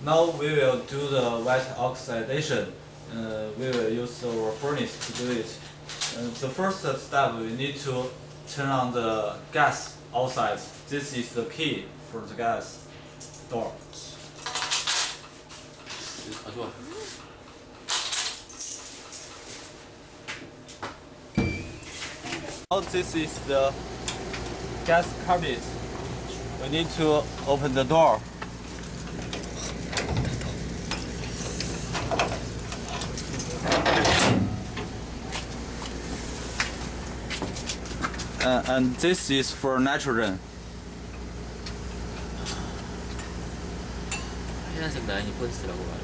Now we will do the white oxidation. We will use our furnace to do it. The first step, we need to turn on the gas outside. This is the key for the gas door. 좋아. Now this is the gas cabinet. We need to open the door. And this is for nitrogen. 하얀색 라인이 퍼스트라고 말해.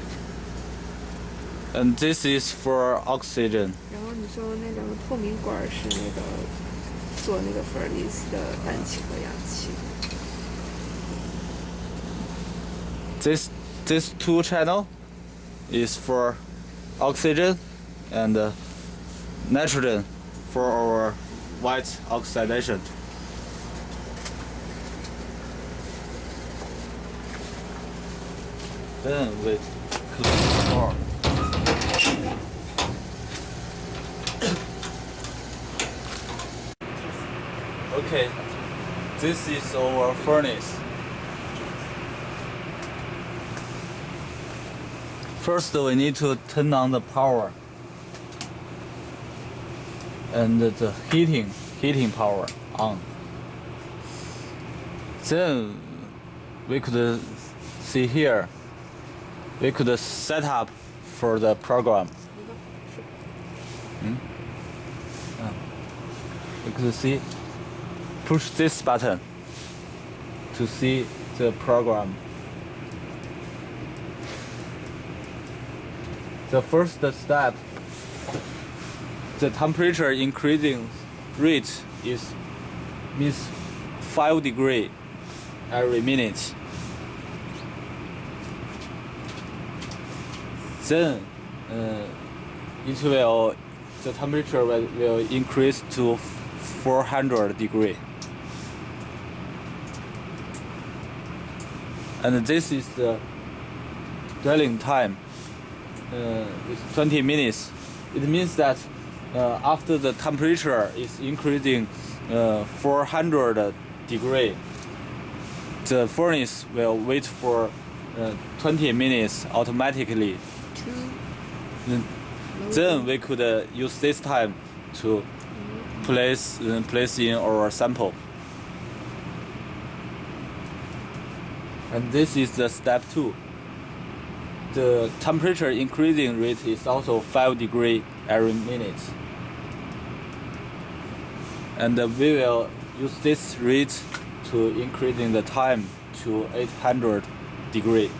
And this is for oxygen. 然后你说那两个透明管是那个做那个 furnace 的氮气和氧气。This two channel is for oxygen and nitrogen for our white oxidation. Then we close the door. Okay, this is our furnace. First, we need to turn on the power and the heating power on. Then we could see here, we could set up for the program. We could see, push this button to see the program. The first step, the temperature increasing rate means 5 degrees every minute. Then the temperature will increase to 400 degrees. And this is the dwelling time. It's 20 minutes. It means that after the temperature is increasing 400 degrees, the furnace will wait for 20 minutes automatically. Then we could use this time to place in our sample. And this is the step 2. The temperature increasing rate is also 5 degrees every minute. And we will use this rate to increasing the time to 800 degrees.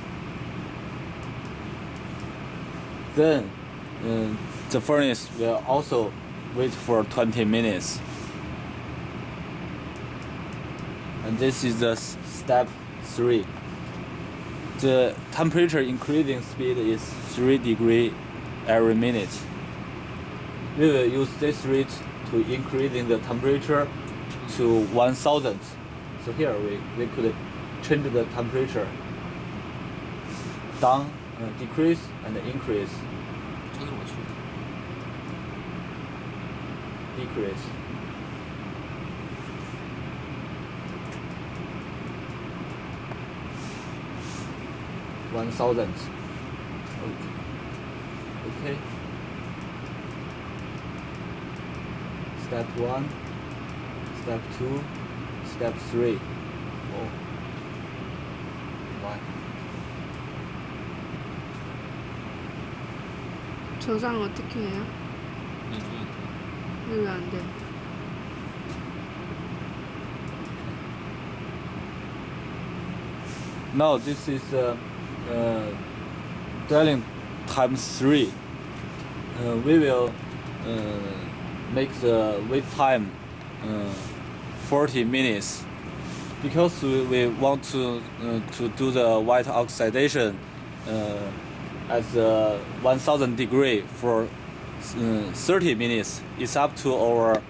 Then the furnace will also wait for 20 minutes. And this is the step 3. The temperature increasing speed is 3 degrees every minute. We will use this rate to increasing the temperature to 1000. So here we could change the temperature down, decrease and increase. 천으로 맞춰. Decrease. One thousand. Okay. Step 1, step 2, step 3. Oh. One. 저장 어떻게 해요? 왜 안 돼? Now this is dwelling time 3. We will make the wait time 40 minutes because we want to do the white oxidation at 1000 degree for 30 minutes. It's up to our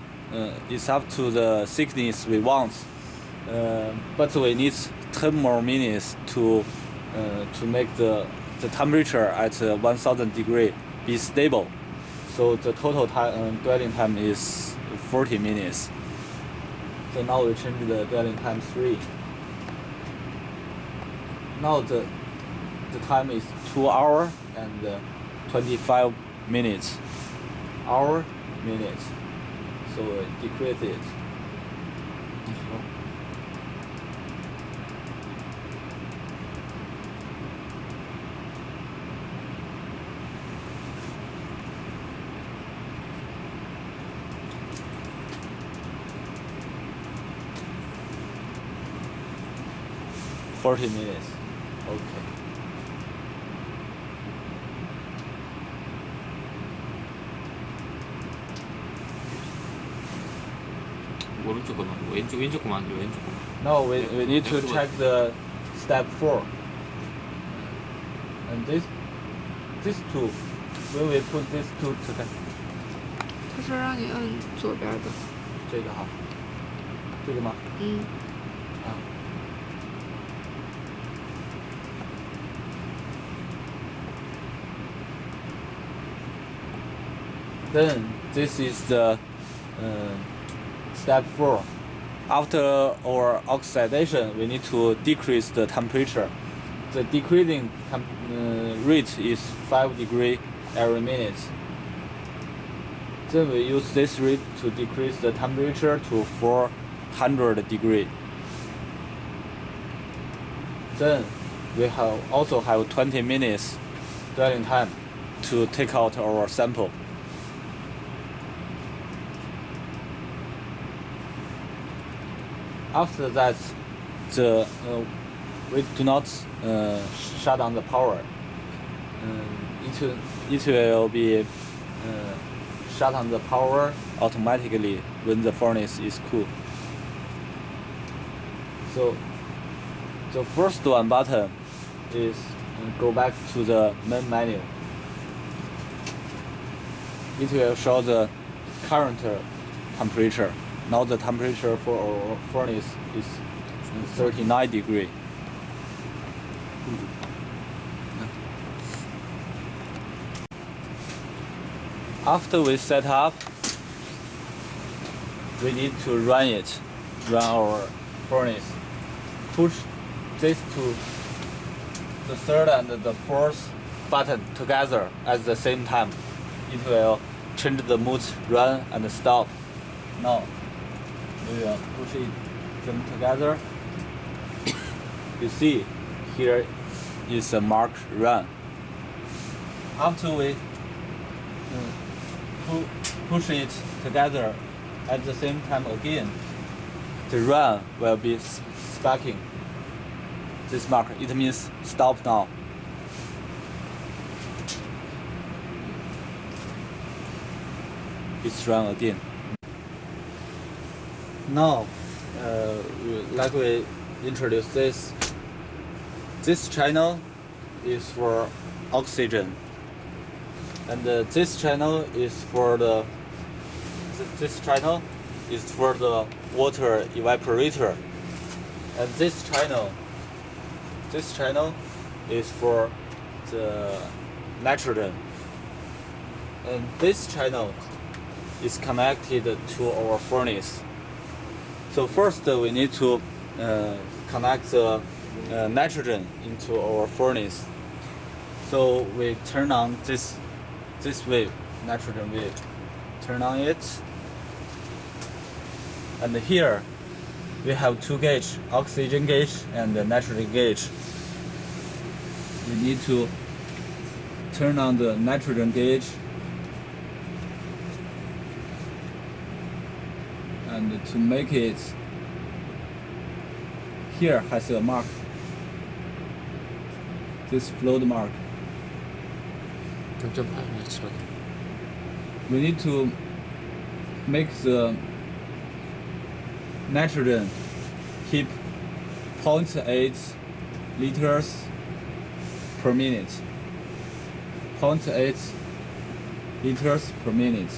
it's up to the thickness we want, but we need 10 more minutes to to make the temperature at 1000 degree be stable. So the total time, dwelling time is 40 minutes. So now we change the dwelling time 3. Now the time is 2 hours and 25 minutes. Hour, minutes. So we decrease it. 40 minutes. Okay. 오른쪽 거만 왼쪽 거만 안 돼, 왼쪽 거만. Now we need to check the step 4. And this two, when we put these two together. 他说让你摁左边的。这个哈，这个吗？嗯。啊。Then this is the step 4. After our oxidation, we need to decrease the temperature. The decreasing rate is 5 degrees every minute. Then we use this rate to decrease the temperature to 400 degrees. Then we also have 20 minutes dwelling time to take out our sample. After that, we do not shut down the power. It will be shut down the power automatically when the furnace is cool. So the first one button is go back to the main menu. It will show the current temperature. Now the temperature for our furnace is 39 degrees. After we set up, we need to run our furnace. Push these two, the third and the fourth button together at the same time. It will change the mood, run and stop. Now we will push them together. You see, here is a mark run. After we push it together at the same time again, the run will be sparking this mark. It means stop now. It's run again. Now, like we introduced this channel is for oxygen, and this channel is for the water evaporator, and this channel is for the nitrogen, and this channel is connected to our furnace. So first we need to connect the nitrogen into our furnace. So we turn on this wave, nitrogen wave. Turn on it. And here we have two gauge, oxygen gauge and the nitrogen gauge. We need to turn on the nitrogen gauge and to make it, here has a mark, this float mark. 0.8 We need to make the nitrogen keep 0.8 liters per minute. 0.8 liters per minute.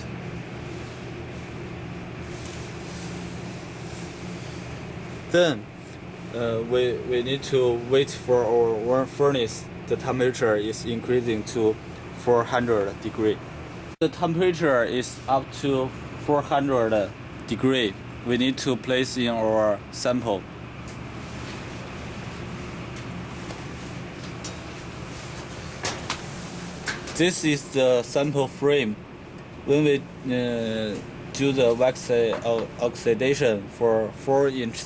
Then we need to wait for our furnace. The temperature is increasing to 400 degree. The temperature is up to 400 degree. We need to place in our sample. This is the sample frame. When we do the wax oxidation for 4-inch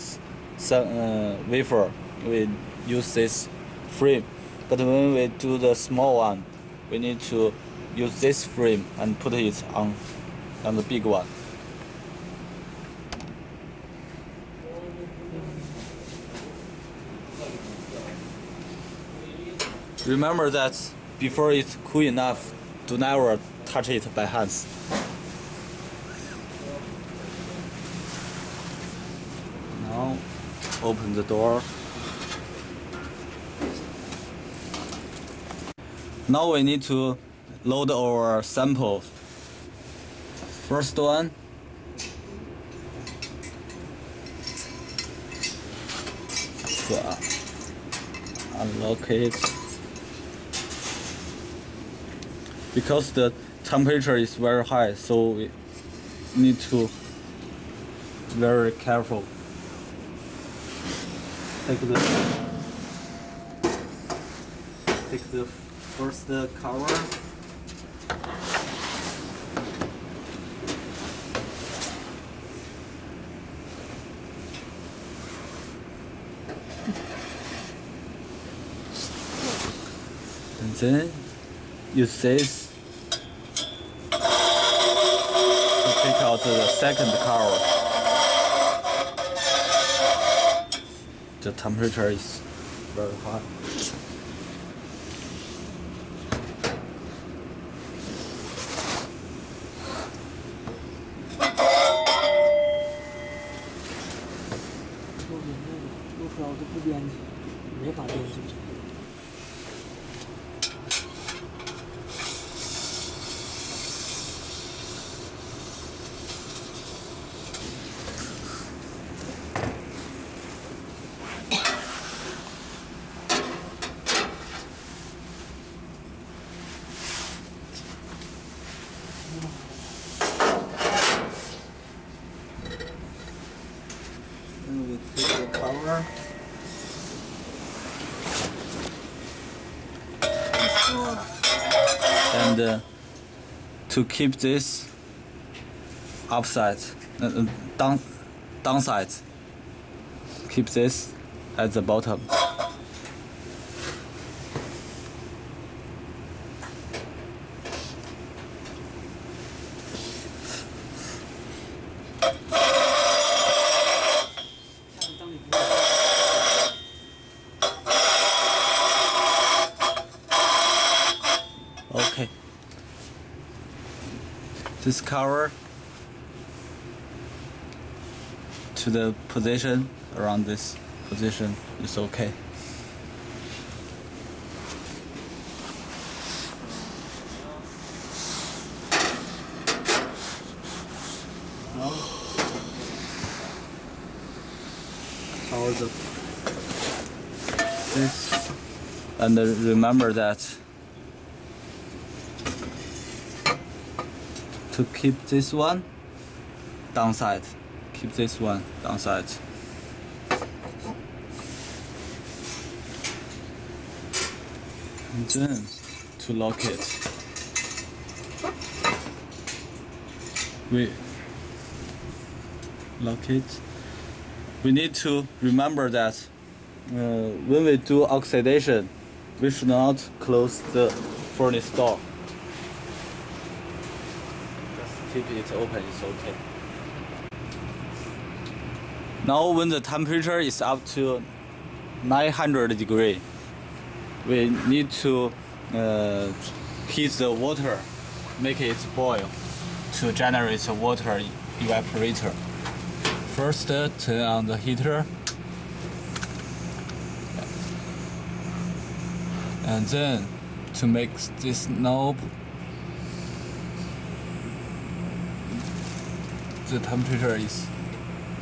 wafer, we use this frame. But when we do the small one, we need to use this frame and put it on the big one. Remember that before it's cool enough, do never touch it by hands. Now, open the door. Now we need to load our samples. First one. So, unlock it. Because the temperature is very high, so we need to be very careful. Take the first cover. And then use this to take out the second cover. The temperature is very high. Then we take the cover. And to keep this upside, downside, keep this at the bottom. Okay. This cover to the position, around this position is okay. Now, cover this, and remember that to keep this one downside, keep this one downside. And then to lock it, we lock it. We need to remember that when we do oxidation, we should not close the furnace door. Keep it open, it's okay. Now when the temperature is up to 900 degrees, we need to heat the water, make it boil to generate a water evaporator. First, turn on the heater, and then to make this knob, the temperature is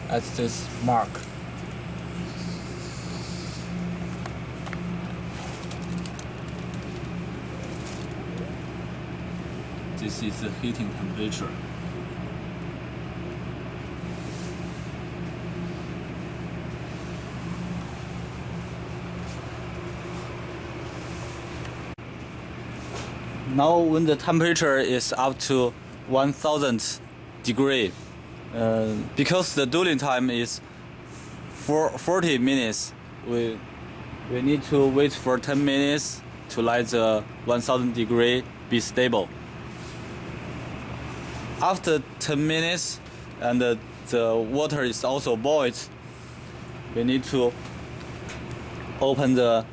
at this mark. This is the heating temperature. Now when the temperature is up to 1000 degree, because the dulling time is 40 minutes, we need to wait for 10 minutes to let the 1000 degree be stable. After 10 minutes and the water is also boiled, we need to open the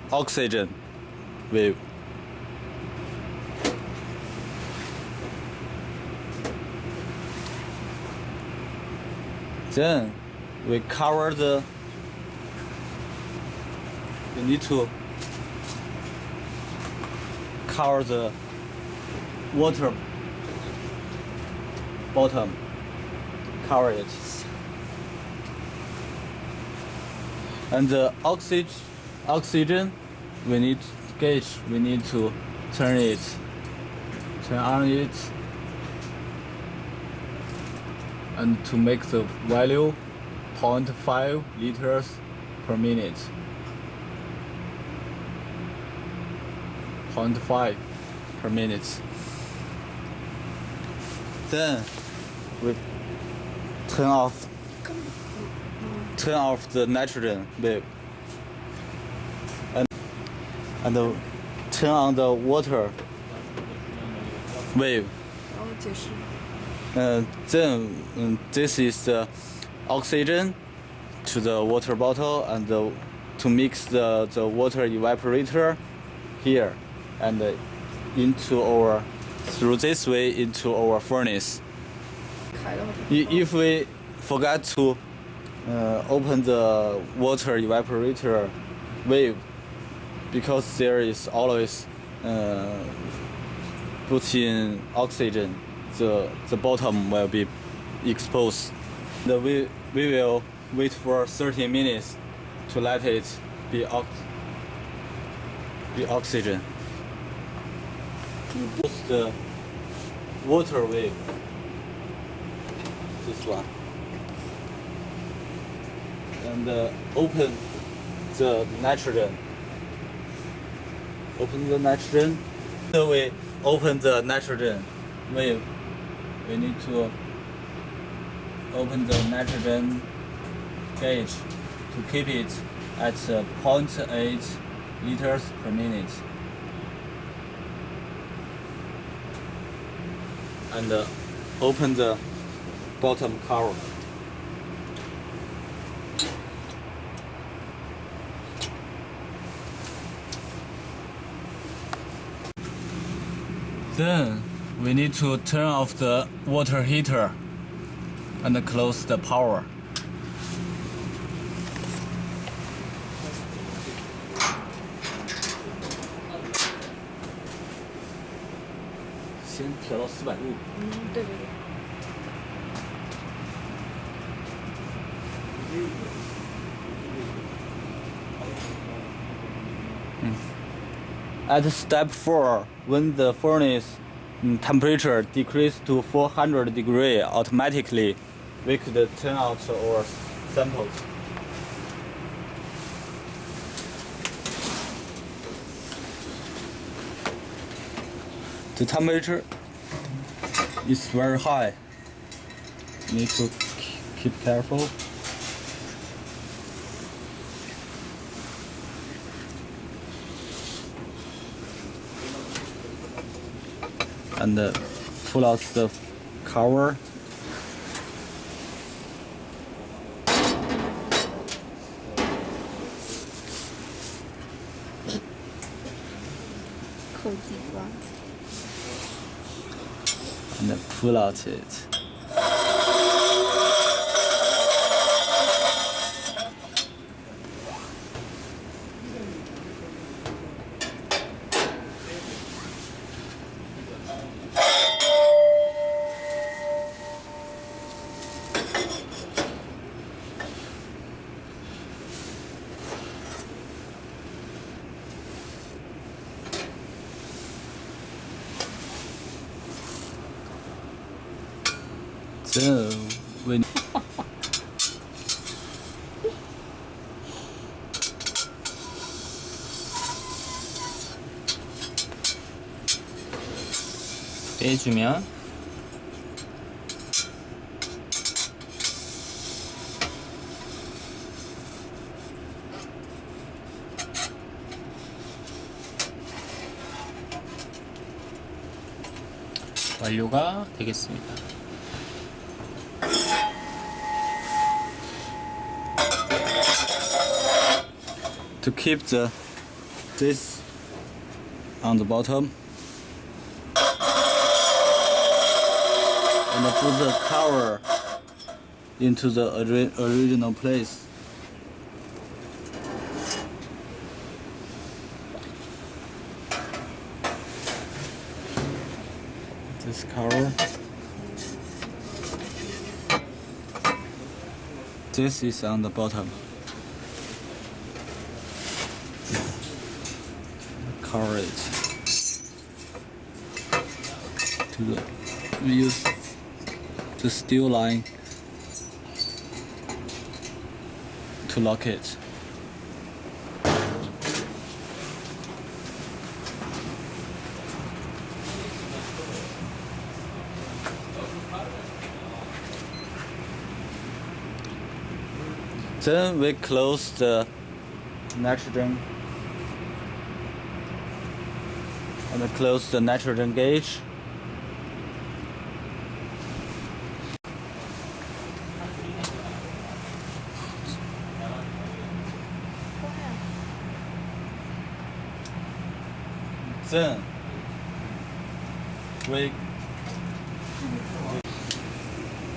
oxygen valve. Then we need to cover the water bottom, cover it. And the oxygen, we need to turn on it, and to make the value 0.5 liters per minute. 0.5 per minute. Then we turn off the nitrogen valve and turn on the water valve. Then this is the oxygen to the water bottle, and to mix the water evaporator here and through this way into our furnace. If we forgot to open the water evaporator valve, because there is always put in oxygen, the bottom will be exposed. We will wait for 30 minutes to let it be oxygen. Close the water valve. This one. And open the nitrogen. Open the nitrogen. Then we open the nitrogen valve. We need to open the nitrogen gauge to keep it at 0.8 liters per minute. And open the bottom cover. Then we need to turn off the water heater and close the power. At step 4, when the furnace temperature decreased to 400 degrees automatically, we could turn out our samples. The temperature is very high. Need to keep careful. And pull out the cover. And pull out it. Then we 빼주면 완료가 되겠습니다. to keep this on the bottom and put the cover into the original place. This cover. This is on the bottom. Cover it. We use the steel line to lock it. Then we close the nitrogen and close the nitrogen gauge. Then we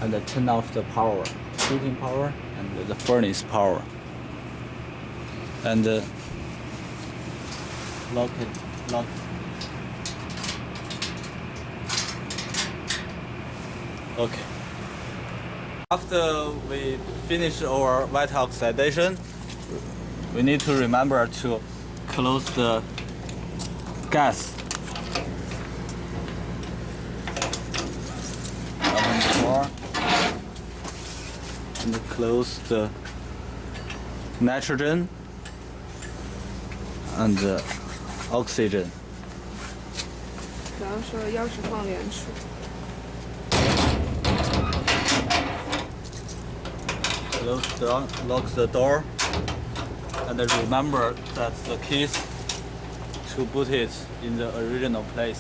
and turn off the power, heating power and the furnace power, and lock it. Okay. After we finish our white oxidation, we need to remember to close the gas. Open the door and close the nitrogen and the oxygen. 然后说钥匙放远处。 Lock the door and remember that the keys to put it in the original place.